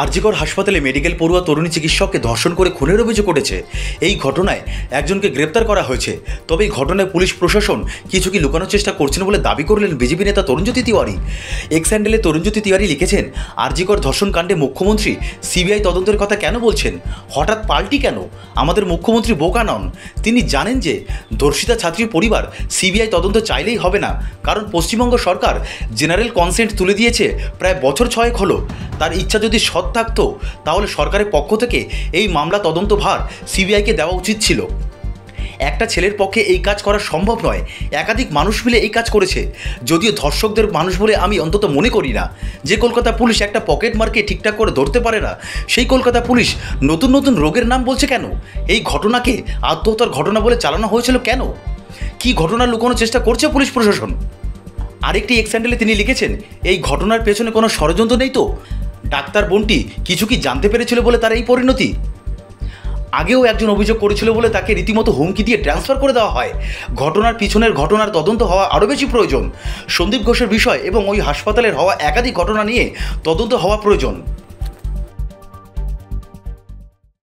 আরজিকর হাসপাতালে মেডিকেল পড়ুয়া তরুণী চিকিৎসককে ধর্ষণ করে খুনের অভিযোগ উঠেছে। এই ঘটনায় একজনকে গ্রেপ্তার করা হয়েছে। তবে এই ঘটনায় পুলিশ প্রশাসন কিছু কি লুকানোর চেষ্টা করছেন বলে দাবি করলেন বিজেপি নেতা তরুণজ্যোতি তিওয়ারি। এক্স হ্যান্ডেলে তরুণজ্যোতি তিওয়ারি লিখেছেন, আরজিকর ধর্ষণ কাণ্ডে মুখ্যমন্ত্রী সিবিআই তদন্তের কথা কেন বলছেন? হঠাৎ পাল্টি কেন? আমাদের মুখ্যমন্ত্রী বোকা নন। তিনি জানেন যে ধর্ষিতা ছাত্রীর পরিবার সিবিআই তদন্ত চাইলেই হবে না, কারণ পশ্চিমবঙ্গ সরকার জেনারেল কনসেন্ট তুলে দিয়েছে প্রায় বছর 6 হলো। তার ইচ্ছা যদি সৎ থাকতো তাহলে সরকারের পক্ষ থেকে এই মামলা তদন্ত ভার সিবিআইকে দেওয়া উচিত ছিল। একটা ছেলের পক্ষে এই কাজ করা সম্ভব নয়, একাধিক মানুষ মিলে এই কাজ করেছে। যদিও ধর্ষকদের মানুষ বলে আমি অন্তত মনে করি না। যে কলকাতা পুলিশ একটা পকেট মারকে ঠিকঠাক করে ধরতে পারে না, সেই কলকাতা পুলিশ নতুন নতুন রোগের নাম বলছে কেন? এই ঘটনাকে আত্মহত্যার ঘটনা বলে চালানো হয়েছিল কেন? কি ঘটনা লুকানোর চেষ্টা করছে পুলিশ প্রশাসন? আরেকটি এক্স হ্যান্ডেলে তিনি লিখেছেন, এই ঘটনার পেছনে কোনো ষড়যন্ত্র নেই তো? ডাক্তার বোনটি কিছু কি জানতে পেরেছিল বলে তার এই পরিণতি? আগেও একজন অভিযোগ করেছিল বলে তাকে রীতিমতো হুমকি দিয়ে ট্রান্সফার করে দেওয়া হয়। ঘটনার পিছনের ঘটনার তদন্ত হওয়া আরও বেশি প্রয়োজন। সন্দীপ ঘোষের বিষয় এবং ওই হাসপাতালের হওয়া একাধিক ঘটনা নিয়ে তদন্ত হওয়া প্রয়োজন।